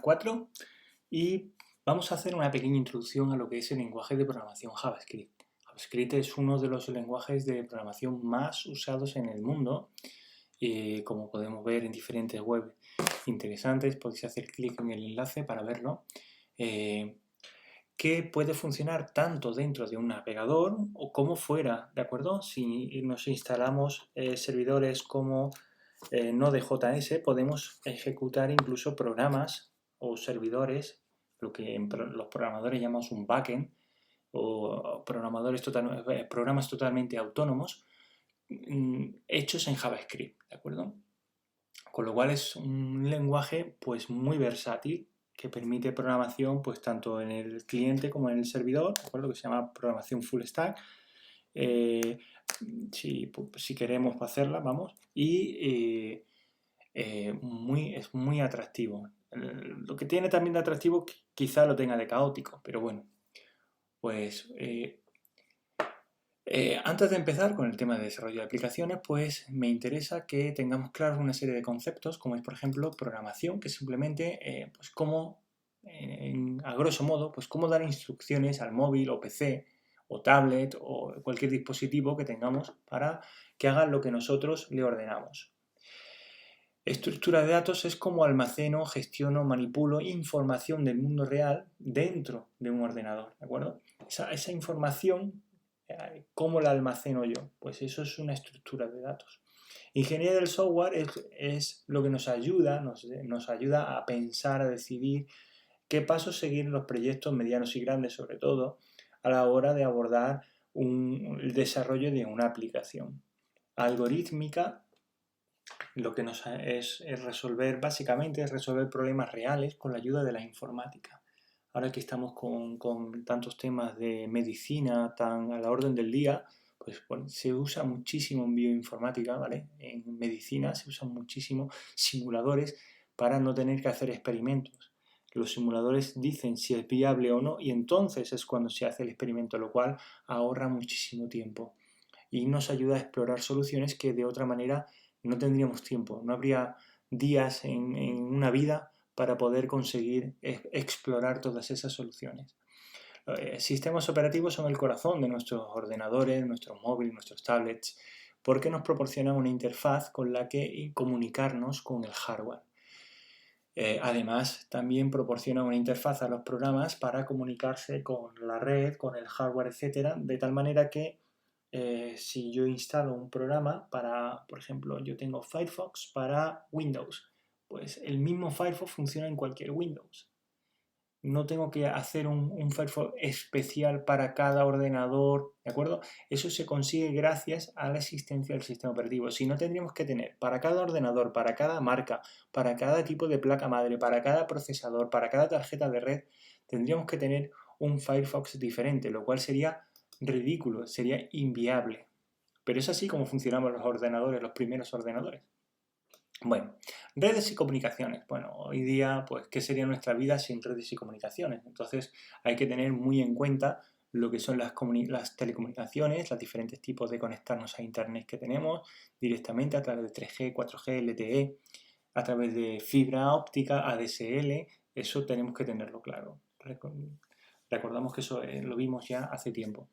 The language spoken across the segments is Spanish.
4 y vamos a hacer una pequeña introducción a lo que es el lenguaje de programación JavaScript. JavaScript es uno de los lenguajes de programación más usados en el mundo, como podemos ver en diferentes webs interesantes. Podéis hacer clic en el enlace para verlo. Que puede funcionar tanto dentro de un navegador o como fuera, ¿de acuerdo? Si nos instalamos servidores como Node.js, podemos ejecutar incluso programas o servidores, lo que los programadores llamamos un backend, o programas totalmente autónomos hechos en JavaScript, ¿de acuerdo? Con lo cual es un lenguaje pues muy versátil que permite programación pues tanto en el cliente como en el servidor, ¿de acuerdo? Que se llama programación full stack. Si queremos hacerla, vamos, y es muy atractivo. Lo que tiene también de atractivo quizá lo tenga de caótico, pero bueno, pues antes de empezar con el tema de desarrollo de aplicaciones, pues me interesa que tengamos claros una serie de conceptos, como es por ejemplo programación, que simplemente pues cómo, a grosso modo, pues cómo dar instrucciones al móvil o PC o tablet o cualquier dispositivo que tengamos para que haga lo que nosotros le ordenamos. Estructura de datos es cómo almaceno, gestiono, manipulo información del mundo real dentro de un ordenador, ¿de acuerdo? Esa información, ¿cómo la almaceno yo? Pues eso es una estructura de datos. Ingeniería del software es lo que nos ayuda a pensar, a decidir qué pasos seguir en los proyectos medianos y grandes, sobre todo, a la hora de abordar el desarrollo de una aplicación. Algorítmica, lo que es resolver, básicamente, es resolver problemas reales con la ayuda de la informática. Ahora que estamos con tantos temas de medicina tan a la orden del día, pues bueno, se usa muchísimo en bioinformática, ¿vale? En medicina se usan muchísimo simuladores para no tener que hacer experimentos. Los simuladores dicen si es viable o no y entonces es cuando se hace el experimento, lo cual ahorra muchísimo tiempo y nos ayuda a explorar soluciones que de otra manera no tendríamos tiempo, no habría días en una vida para poder conseguir explorar todas esas soluciones. Sistemas operativos son el corazón de nuestros ordenadores, nuestros móviles, nuestros tablets, porque nos proporcionan una interfaz con la que comunicarnos con el hardware. Además, también proporciona una interfaz a los programas para comunicarse con la red, con el hardware, etcétera, de tal manera que si yo instalo un programa para, por ejemplo, yo tengo Firefox para Windows, pues el mismo Firefox funciona en cualquier Windows. No tengo que hacer un Firefox especial para cada ordenador, ¿de acuerdo? Eso se consigue gracias a la existencia del sistema operativo. Si no, tendríamos que tener para cada ordenador, para cada marca, para cada tipo de placa madre, para cada procesador, para cada tarjeta de red, tendríamos que tener un Firefox diferente, lo cual sería ridículo, sería inviable. Pero es así como funcionaban los ordenadores, los primeros ordenadores. Bueno, redes y comunicaciones. Bueno, hoy día, pues, ¿qué sería nuestra vida sin redes y comunicaciones? Entonces, hay que tener muy en cuenta lo que son las telecomunicaciones, los diferentes tipos de conectarnos a Internet que tenemos directamente a través de 3G, 4G, LTE, a través de fibra óptica, ADSL. Eso tenemos que tenerlo claro. Recordamos que eso lo vimos ya hace tiempo.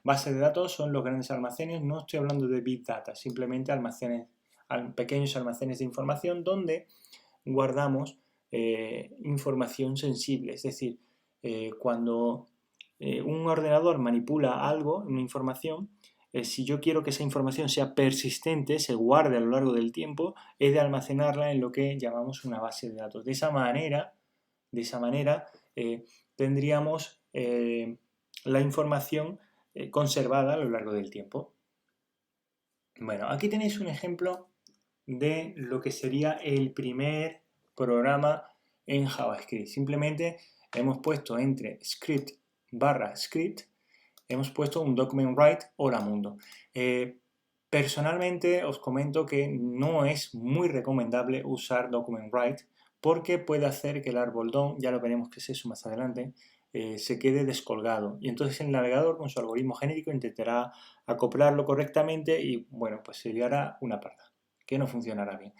Bases de datos son los grandes almacenes. No estoy hablando de Big Data, simplemente almacenes, pequeños almacenes de información donde guardamos información sensible. Es decir, cuando un ordenador manipula algo, una información, si yo quiero que esa información sea persistente, se guarde a lo largo del tiempo, he de almacenarla en lo que llamamos una base de datos. De esa manera tendríamos la información conservada a lo largo del tiempo. Bueno, aquí tenéis un ejemplo de lo que sería el primer programa en JavaScript. Simplemente hemos puesto entre script / script, hemos puesto un document write hola mundo. Personalmente os comento que no es muy recomendable usar document write porque puede hacer que el árbol DOM, ya lo veremos que es eso más adelante, se quede descolgado y entonces el navegador con su algoritmo genérico intentará acoplarlo correctamente y bueno, pues se liará una parda que no funcionará bien.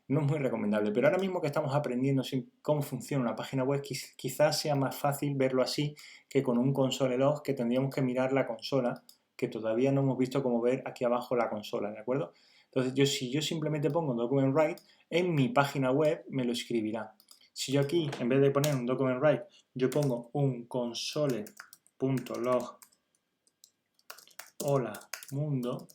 no es muy recomendable. Pero ahora mismo que estamos aprendiendo cómo funciona una página web, quizás sea más fácil verlo así que con un console log, que tendríamos que mirar la consola, que todavía no hemos visto cómo ver aquí abajo la consola, ¿de acuerdo? Entonces, si yo simplemente pongo document write, en mi página web me lo escribirá. Si yo aquí, en vez de poner un document write, yo pongo un console.log hola mundo,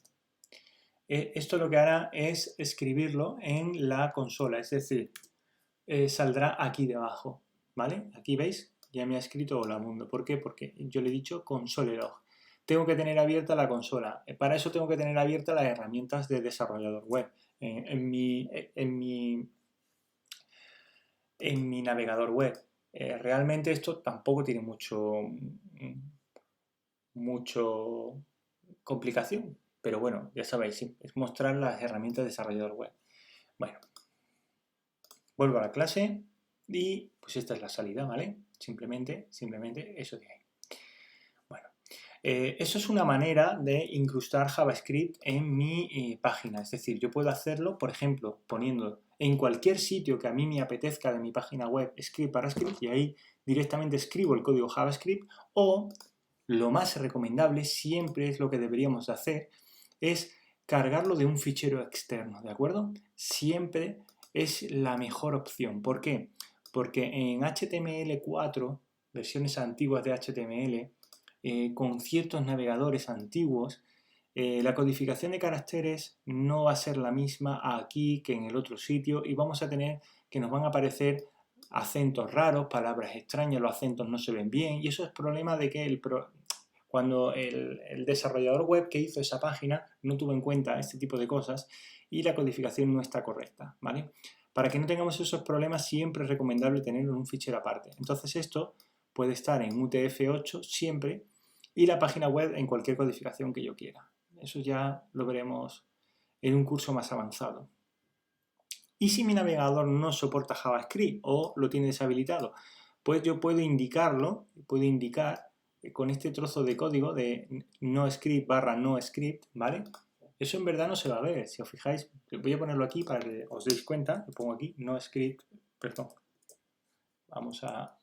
esto lo que hará es escribirlo en la consola, es decir, saldrá aquí debajo, ¿vale? Aquí veis, ya me ha escrito hola mundo. ¿Por qué? Porque yo le he dicho console log. Tengo que tener abierta la consola. Para eso tengo que tener abiertas las herramientas de desarrollador web. En mi navegador web. Realmente esto tampoco tiene mucho complicación, pero bueno, ya sabéis, es mostrar las herramientas de desarrollador web. Bueno, vuelvo a la clase y pues esta es la salida, ¿vale? Simplemente eso de ahí. Bueno, eso es una manera de incrustar JavaScript en mi página. Es decir, yo puedo hacerlo, por ejemplo, poniendo en cualquier sitio que a mí me apetezca de mi página web script para script, y ahí directamente escribo el código JavaScript, o lo más recomendable, siempre es lo que deberíamos de hacer, es cargarlo de un fichero externo, ¿de acuerdo? Siempre es la mejor opción. ¿Por qué? Porque en HTML4, versiones antiguas de HTML, con ciertos navegadores antiguos, la codificación de caracteres no va a ser la misma aquí que en el otro sitio, y vamos a tener que nos van a aparecer acentos raros, palabras extrañas, los acentos no se ven bien, y eso es problema de que cuando el desarrollador web que hizo esa página no tuvo en cuenta este tipo de cosas y la codificación no está correcta, ¿vale? Para que no tengamos esos problemas, siempre es recomendable tenerlo en un fichero aparte. Entonces esto puede estar en UTF-8 siempre, y la página web en cualquier codificación que yo quiera. Eso ya lo veremos en un curso más avanzado. ¿Y si mi navegador no soporta JavaScript o lo tiene deshabilitado? Pues yo puedo indicar con este trozo de código de NoScript / NoScript, ¿vale? Eso en verdad no se va a ver. Si os fijáis, voy a ponerlo aquí para que os deis cuenta. Lo pongo aquí, NoScript, perdón. Vamos a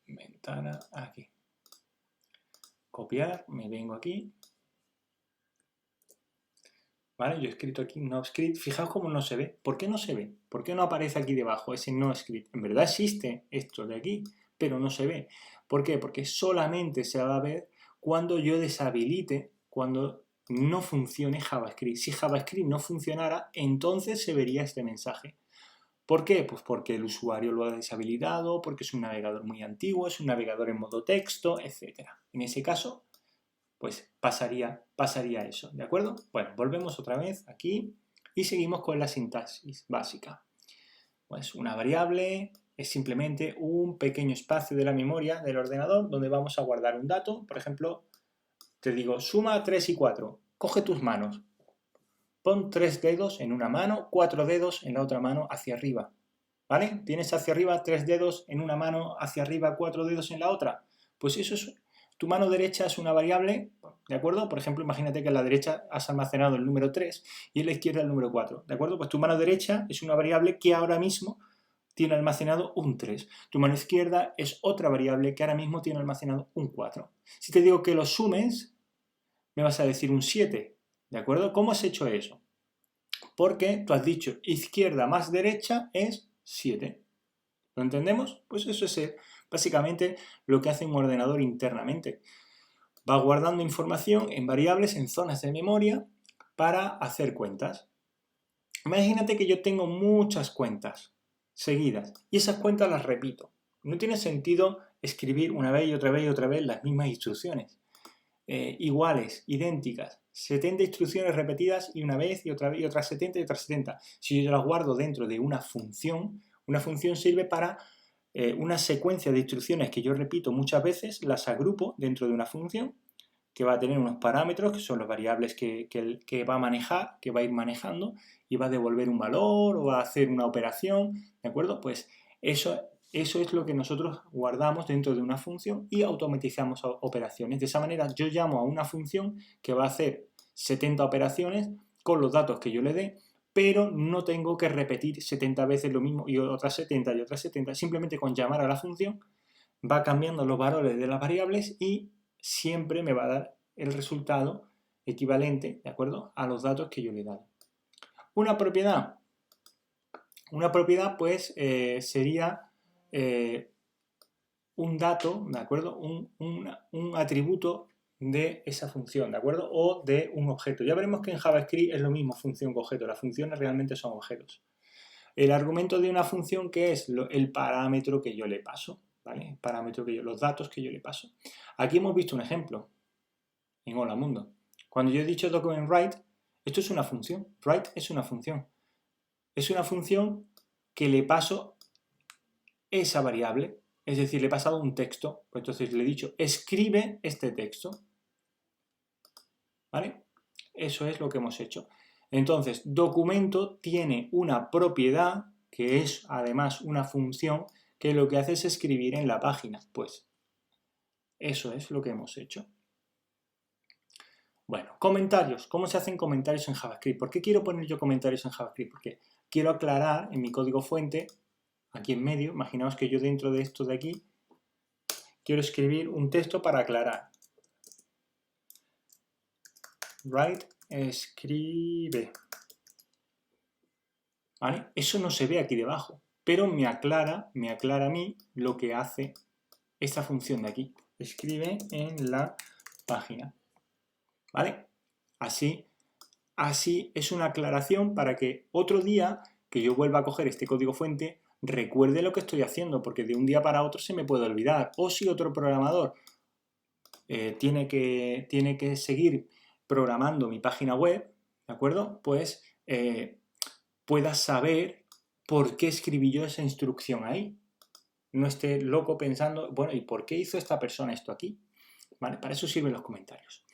ventana, aquí. Copiar, me vengo aquí. ¿Vale? Yo he escrito aquí NoScript. Fijaos cómo no se ve. ¿Por qué no se ve? ¿Por qué no aparece aquí debajo ese NoScript? En verdad existe esto de aquí, pero no se ve. ¿Por qué? Porque solamente se va a ver cuando yo deshabilite, cuando no funcione JavaScript. Si JavaScript no funcionara, entonces se vería este mensaje. ¿Por qué? Pues porque el usuario lo ha deshabilitado, porque es un navegador muy antiguo, es un navegador en modo texto, etc. En ese caso, pues pasaría eso, ¿de acuerdo? Bueno, volvemos otra vez aquí y seguimos con la sintaxis básica. Pues una variable es simplemente un pequeño espacio de la memoria del ordenador donde vamos a guardar un dato. Por ejemplo, te digo, suma 3 y 4, coge tus manos, pon 3 dedos en una mano, 4 dedos en la otra mano hacia arriba, ¿vale? ¿Tienes hacia arriba 3 dedos en una mano, hacia arriba 4 dedos en la otra? Pues eso es, tu mano derecha es una variable, ¿de acuerdo? Por ejemplo, imagínate que en la derecha has almacenado el número 3 y en la izquierda el número 4, ¿de acuerdo? Pues tu mano derecha es una variable que ahora mismo tiene almacenado un 3. Tu mano izquierda es otra variable que ahora mismo tiene almacenado un 4. Si te digo que lo sumes, me vas a decir un 7, ¿de acuerdo? ¿Cómo has hecho eso? Porque tú has dicho izquierda más derecha es 7. ¿Lo entendemos? Pues eso es básicamente lo que hace un ordenador internamente. Va guardando información en variables, en zonas de memoria, para hacer cuentas. Imagínate que yo tengo muchas cuentas seguidas y esas cuentas las repito. No tiene sentido escribir una vez y otra vez y otra vez las mismas instrucciones. Iguales, idénticas, 70 instrucciones repetidas y una vez y otra vez y otras 70 y otras 70. Si yo las guardo dentro de una función sirve para una secuencia de instrucciones que yo repito muchas veces, las agrupo dentro de una función que va a tener unos parámetros que son las variables que va a manejar, que va a ir manejando y va a devolver un valor o va a hacer una operación, ¿de acuerdo? Pues eso es lo que nosotros guardamos dentro de una función y automatizamos operaciones. De esa manera yo llamo a una función que va a hacer 70 operaciones con los datos que yo le dé pero no tengo que repetir 70 veces lo mismo y otras 70 y otras 70. Simplemente con llamar a la función va cambiando los valores de las variables y siempre me va a dar el resultado equivalente, ¿de acuerdo?, a los datos que yo le he dado. Una propiedad pues sería un dato, ¿de acuerdo?, un atributo de esa función, ¿de acuerdo?, o de un objeto. Ya veremos que en JavaScript es lo mismo función que objeto, las funciones realmente son objetos. El argumento de una función, que es el parámetro que yo le paso, ¿vale?, el parámetro los datos que yo le paso. Aquí hemos visto un ejemplo en Hola Mundo. Cuando yo he dicho document_write, esto es una función, write es una función. Es una función que le paso esa variable, es decir, le he pasado un texto, pues entonces le he dicho escribe este texto, ¿vale? Eso es lo que hemos hecho. Entonces, documento tiene una propiedad que es además una función que lo que hace es escribir en la página. Pues eso es lo que hemos hecho. Bueno, comentarios. ¿Cómo se hacen comentarios en JavaScript? ¿Por qué quiero poner yo comentarios en JavaScript? Porque quiero aclarar en mi código fuente, aquí en medio, imaginaos que yo dentro de esto de aquí, quiero escribir un texto para aclarar. Write, escribe. ¿Vale? Eso no se ve aquí debajo, pero me aclara a mí lo que hace esta función de aquí. Escribe en la página. ¿Vale? Así es una aclaración para que otro día que yo vuelva a coger este código fuente recuerde lo que estoy haciendo, porque de un día para otro se me puede olvidar. O si otro programador tiene que seguir programando mi página web, ¿de acuerdo? Pues pueda saber por qué escribí yo esa instrucción ahí. No esté loco pensando, bueno, ¿y por qué hizo esta persona esto aquí? ¿Vale? Para eso sirven los comentarios.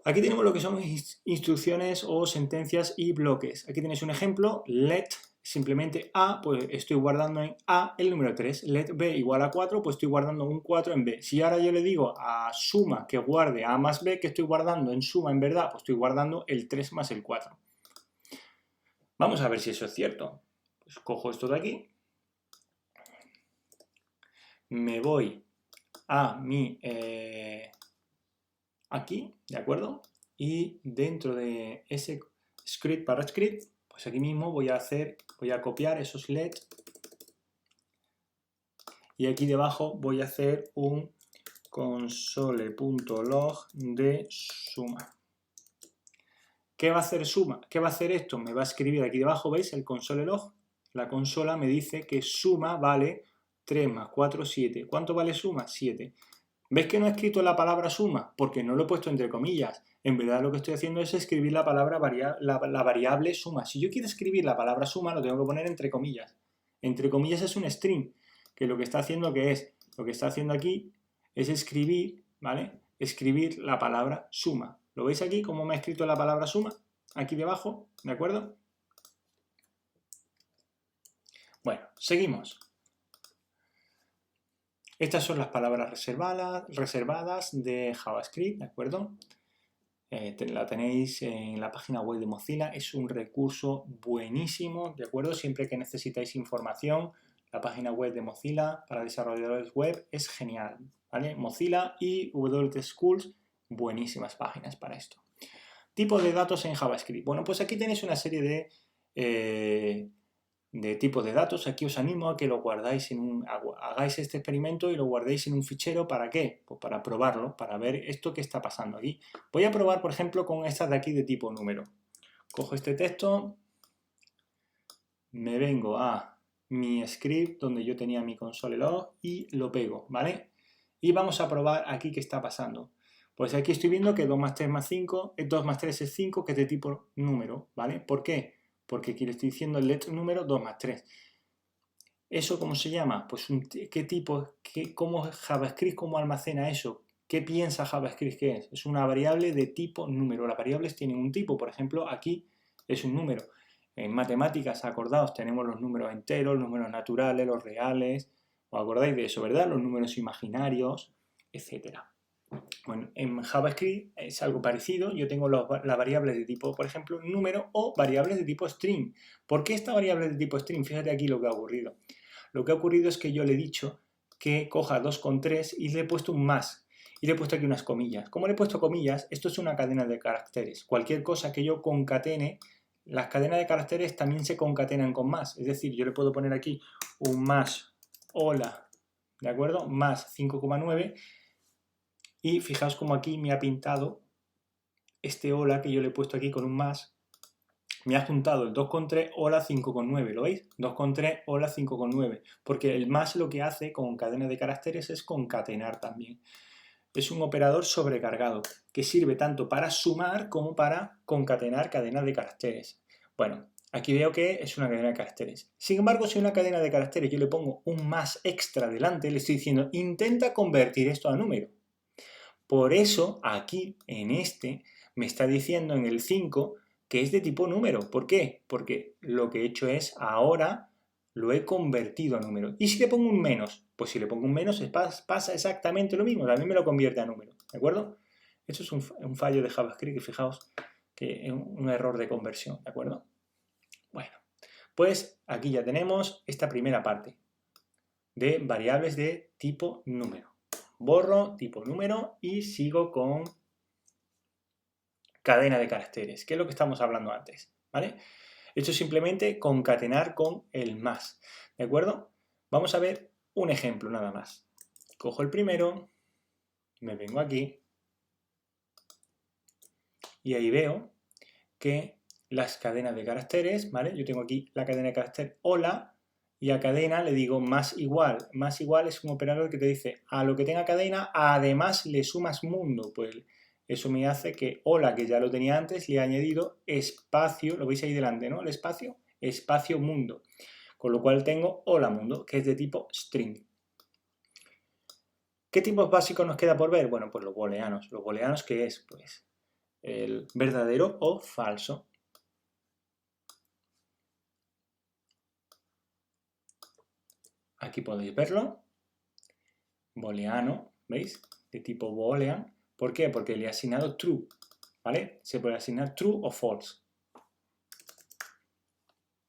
Aquí tenemos lo que son instrucciones o sentencias y bloques. Aquí tenéis un ejemplo, let, simplemente A, pues estoy guardando en A el número 3. Let B igual a 4, pues estoy guardando un 4 en B. Si ahora yo le digo a suma que guarde A más B, ¿qué estoy guardando en suma en verdad? Pues estoy guardando el 3 más el 4. Vamos a ver si eso es cierto. Pues cojo esto de aquí. Me voy a mi... aquí, ¿de acuerdo? Y dentro de ese script para script, pues aquí mismo voy a copiar esos let y aquí debajo voy a hacer un console.log de suma. ¿Qué va a hacer suma? ¿Qué va a hacer esto? Me va a escribir aquí debajo, ¿veis? El console.log. La consola me dice que suma vale 3 más 4, 7. ¿Cuánto vale suma? 7. ¿Ves que no he escrito la palabra suma? Porque no lo he puesto entre comillas. En verdad lo que estoy haciendo es escribir la palabra la variable suma. Si yo quiero escribir la palabra suma, lo tengo que poner entre comillas. Entre comillas es un string, que lo que está haciendo lo que está haciendo aquí es escribir, ¿vale? Escribir la palabra suma. ¿Lo veis aquí cómo me ha escrito la palabra suma? Aquí debajo, ¿de acuerdo? Bueno, seguimos. Estas son las palabras reservadas de JavaScript, ¿de acuerdo? La tenéis en la página web de Mozilla, es un recurso buenísimo, ¿de acuerdo? Siempre que necesitáis información, la página web de Mozilla para desarrolladores web es genial, ¿vale? Mozilla y WT Schools, buenísimas páginas para esto. Tipo de datos en JavaScript. Bueno, pues aquí tenéis una serie de tipos de datos. Aquí os animo a que lo guardáis hagáis este experimento y lo guardéis en un fichero. ¿Para qué? Pues para probarlo, para ver esto que está pasando aquí. Voy a probar, por ejemplo, con estas de aquí de tipo número. Cojo este texto, me vengo a mi script donde yo tenía mi console.log y lo pego, ¿vale? Y vamos a probar aquí qué está pasando. Pues aquí estoy viendo que 2 más 3 más 5, 2 más 3 es 5, que es de tipo número, ¿vale? ¿Por qué? Porque aquí le estoy diciendo el let número 2 más 3. ¿Eso cómo se llama? Pues ¿qué tipo, cómo JavaScript, cómo almacena eso? ¿Qué piensa JavaScript que es? Es una variable de tipo número. Las variables tienen un tipo, por ejemplo, aquí es un número. En matemáticas, acordaos, tenemos los números enteros, los números naturales, los reales. ¿Os acordáis de eso, verdad? Los números imaginarios, etcétera. Bueno, en JavaScript es algo parecido. Yo tengo las variables de tipo, por ejemplo, número o variables de tipo string. ¿Por qué esta variable de tipo string? Fíjate aquí lo que ha ocurrido. Lo que ha ocurrido es que yo le he dicho que coja 2,3 y le he puesto un más. Y le he puesto aquí unas comillas. Como le he puesto comillas, esto es una cadena de caracteres. Cualquier cosa que yo concatene, las cadenas de caracteres también se concatenan con más. Es decir, yo le puedo poner aquí un más hola, ¿de acuerdo? Más 5,9. Y fijaos como aquí me ha pintado este hola que yo le he puesto aquí con un más. Me ha juntado el 2,3 hola 5,9, ¿lo veis? 2,3 hola 5,9. Porque el más lo que hace con cadena de caracteres es concatenar también. Es un operador sobrecargado que sirve tanto para sumar como para concatenar cadenas de caracteres. Bueno, aquí veo que es una cadena de caracteres. Sin embargo, si una cadena de caracteres yo le pongo un más extra delante, le estoy diciendo intenta convertir esto a número. Por eso aquí en este me está diciendo en el 5 que es de tipo número. ¿Por qué? Porque lo que he hecho es ahora lo he convertido a número. ¿Y si le pongo un menos? Pues si le pongo un menos pasa exactamente lo mismo, también me lo convierte a número, ¿de acuerdo? Esto es un fallo de JavaScript, que fijaos que es un error de conversión, ¿de acuerdo? Bueno, pues aquí ya tenemos esta primera parte de variables de tipo número. Borro tipo número y sigo con cadena de caracteres, que es lo que estamos hablando antes, ¿vale? Esto es simplemente concatenar con el más, ¿de acuerdo? Vamos a ver un ejemplo nada más. Cojo el primero, me vengo aquí y ahí veo que las cadenas de caracteres, ¿vale? Yo tengo aquí la cadena de carácter hola y a cadena le digo más igual. Más igual es un operador que te dice a lo que tenga cadena, además le sumas mundo. Pues eso me hace que hola, que ya lo tenía antes, le he añadido espacio, lo veis ahí delante, ¿no? El espacio, espacio mundo. Con lo cual tengo hola mundo, que es de tipo string. ¿Qué tipos básicos nos queda por ver? Bueno, pues los booleanos. ¿Los booleanos qué es? Pues el verdadero o falso. Aquí podéis verlo. Booleano, ¿veis? De tipo boolean. ¿Por qué? Porque le he asignado true, ¿vale? Se puede asignar true o false.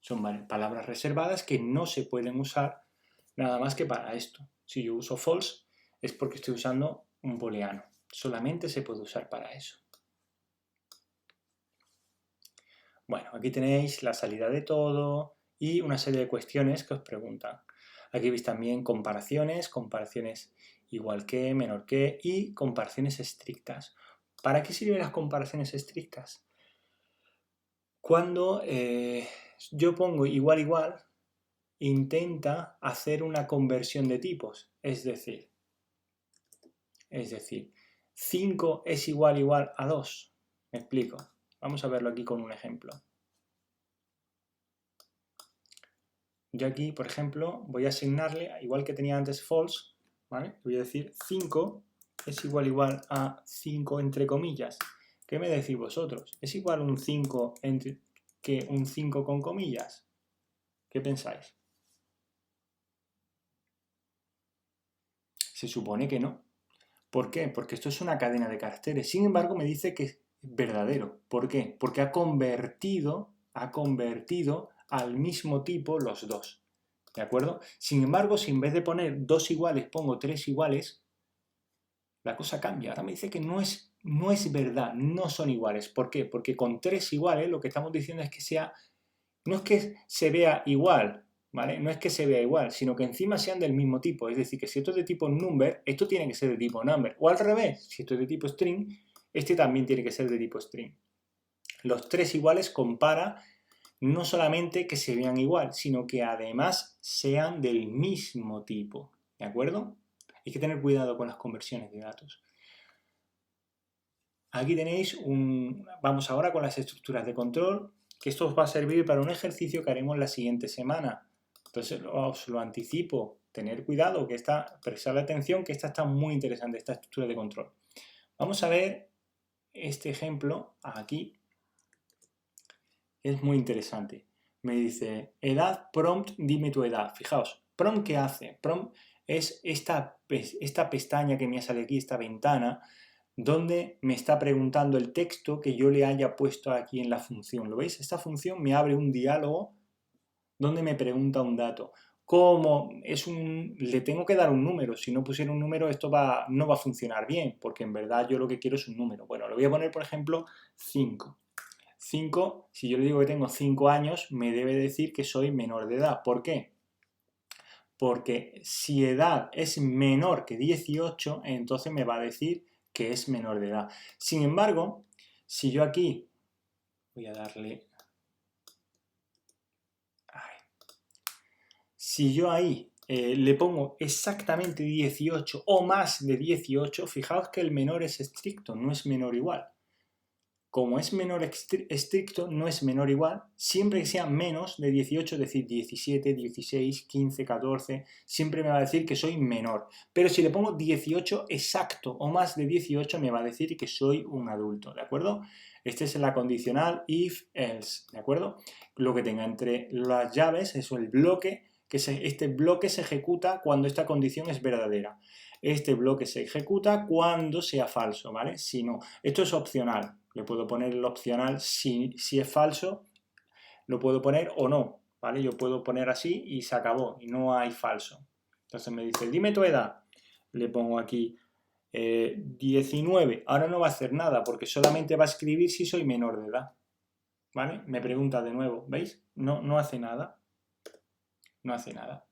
Son palabras reservadas que no se pueden usar nada más que para esto. Si yo uso false es porque estoy usando un booleano. Solamente se puede usar para eso. Bueno, aquí tenéis la salida de todo y una serie de cuestiones que os preguntan. Aquí veis también comparaciones igual que, menor que y comparaciones estrictas. ¿Para qué sirven las comparaciones estrictas? Cuando yo pongo igual igual, intenta hacer una conversión de tipos. Es decir, 5 es igual a 2. Me explico. Vamos a verlo aquí con un ejemplo. Yo aquí, por ejemplo, voy a asignarle, igual que tenía antes false, ¿vale? Voy a decir 5 es igual a 5 entre comillas. ¿Qué me decís vosotros? ¿Es igual un 5 que un 5 con comillas? ¿Qué pensáis? Se supone que no. ¿Por qué? Porque esto es una cadena de caracteres. Sin embargo, me dice que es verdadero. ¿Por qué? Porque ha convertido al mismo tipo los dos. ¿De acuerdo? Sin embargo, si en vez de poner 2 iguales pongo 3 iguales, la cosa cambia. Ahora me dice que no es verdad, no son iguales. ¿Por qué? Porque con 3 iguales lo que estamos diciendo es que no es que se vea igual, ¿vale? No es que se vea igual, sino que encima sean del mismo tipo. Es decir, que si esto es de tipo number, esto tiene que ser de tipo number. O al revés, si esto es de tipo string, este también tiene que ser de tipo string. Los 3 iguales compara no solamente que se vean igual, sino que además sean del mismo tipo. ¿De acuerdo? Hay que tener cuidado con las conversiones de datos. Aquí tenéis vamos ahora con las estructuras de control, que esto os va a servir para un ejercicio que haremos la siguiente semana. Entonces os lo anticipo, tener cuidado, prestarle atención, que esta está muy interesante, esta estructura de control. Vamos a ver este ejemplo aquí. Es muy interesante. Me dice, edad, prompt, dime tu edad. Fijaos, prompt, ¿qué hace? Prompt es esta pestaña que me sale aquí, esta ventana, donde me está preguntando el texto que yo le haya puesto aquí en la función. ¿Lo veis? Esta función me abre un diálogo donde me pregunta un dato. Como le tengo que dar un número, si no pusiera un número esto no va a funcionar bien, porque en verdad yo lo que quiero es un número. Bueno, le voy a poner, por ejemplo, 5. 5, si yo le digo que tengo 5 años, me debe decir que soy menor de edad. ¿Por qué? Porque si edad es menor que 18, entonces me va a decir que es menor de edad. Sin embargo, si yo aquí voy a darle... Si yo ahí le pongo exactamente 18 o más de 18, fijaos que el menor es estricto, no es menor igual. Como es menor estricto, no es menor igual, siempre que sea menos de 18, es decir, 17, 16, 15, 14, siempre me va a decir que soy menor. Pero si le pongo 18 exacto o más de 18, me va a decir que soy un adulto, ¿de acuerdo? Esta es la condicional if-else, ¿de acuerdo? Lo que tenga entre las llaves es el bloque, este bloque se ejecuta cuando esta condición es verdadera. Este bloque se ejecuta cuando sea falso, ¿vale? Si no, esto es opcional. Le puedo poner el opcional si es falso, lo puedo poner o no, ¿vale? Yo puedo poner así y se acabó, y no hay falso. Entonces me dice, dime tu edad. Le pongo aquí 19. Ahora no va a hacer nada porque solamente va a escribir si soy menor de edad, ¿vale? Me pregunta de nuevo, ¿veis? No hace nada. No hace nada.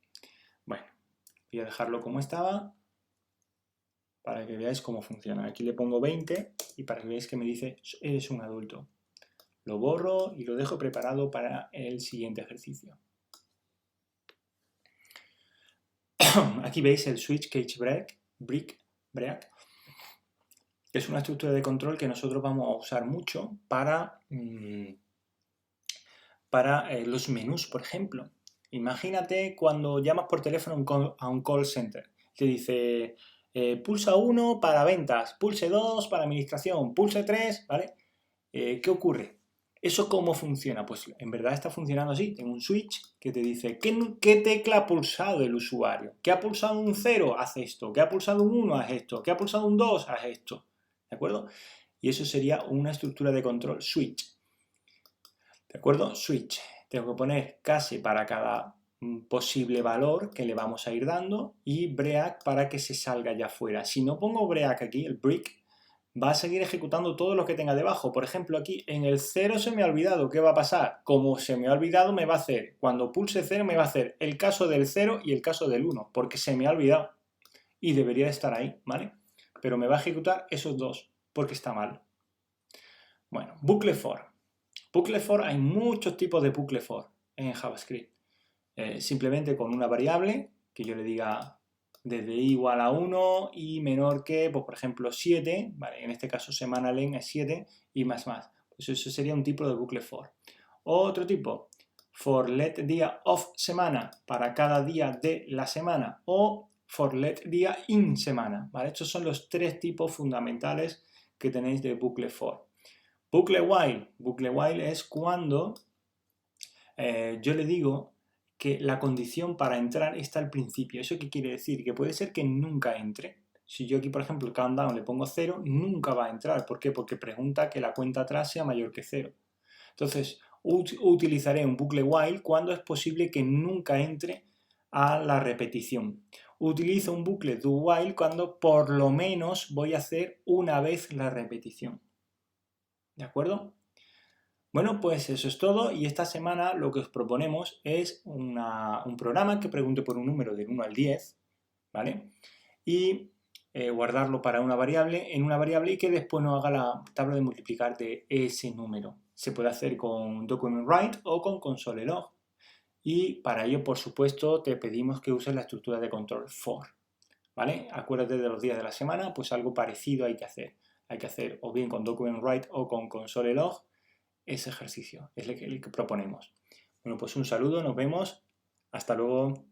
Bueno, voy a dejarlo como estaba para que veáis cómo funciona. Aquí le pongo 20 y para que veáis que me dice, eres un adulto. Lo borro y lo dejo preparado para el siguiente ejercicio. Aquí veis el switch cage break, que es una estructura de control que nosotros vamos a usar mucho para los menús, por ejemplo. Imagínate cuando llamas por teléfono a un call center. Te dice, pulsa 1 para ventas, pulse 2 para administración, pulse 3, ¿vale? ¿Qué ocurre? ¿Eso cómo funciona? Pues en verdad está funcionando así. Tengo un switch que te dice qué tecla ha pulsado el usuario. ¿Qué ha pulsado un 0? Haz esto. ¿Qué ha pulsado un 1? Haz esto. ¿Qué ha pulsado un 2? Haz esto. ¿De acuerdo? Y eso sería una estructura de control switch. ¿De acuerdo? Switch. Tengo que poner casi para cada posible valor que le vamos a ir dando y break para que se salga ya fuera. Si no pongo break aquí, el break, va a seguir ejecutando todo lo que tenga debajo. Por ejemplo, aquí en el 0 se me ha olvidado. ¿Qué va a pasar? Como se me ha olvidado, me va a hacer, cuando pulse 0, me va a hacer el caso del 0 y el caso del 1, porque se me ha olvidado. Y debería de estar ahí, ¿vale? Pero me va a ejecutar esos dos, porque está mal. Bueno, bucle for. Bucle for, hay muchos tipos de bucle for en JavaScript. Simplemente con una variable, que yo le diga desde i igual a 1 y menor que, pues, por ejemplo, 7, ¿vale? En este caso semana len es 7 y más. Pues eso sería un tipo de bucle for. Otro tipo, for let día of semana para cada día de la semana o for let día in semana, ¿vale? Estos son los tres tipos fundamentales que tenéis de bucle for. Bucle while es cuando yo le digo que la condición para entrar está al principio. ¿Eso qué quiere decir? Que puede ser que nunca entre. Si yo aquí, por ejemplo, el countdown le pongo 0, nunca va a entrar. ¿Por qué? Porque pregunta que la cuenta atrás sea mayor que 0. Entonces, utilizaré un bucle while cuando es posible que nunca entre a la repetición. Utilizo un bucle do while cuando por lo menos voy a hacer una vez la repetición. ¿De acuerdo? Bueno, pues eso es todo y esta semana lo que os proponemos es un programa que pregunte por un número del 1 al 10, ¿vale? Y guardarlo para una variable, en una variable y que después nos haga la tabla de multiplicar de ese número. Se puede hacer con document_write o con console_log. Y para ello, por supuesto, te pedimos que uses la estructura de control for, ¿vale? Acuérdate de los días de la semana, pues algo parecido hay que hacer. Hay que hacer o bien con document_write o con console_log ese ejercicio, es el que proponemos. Bueno, pues un saludo, nos vemos, hasta luego.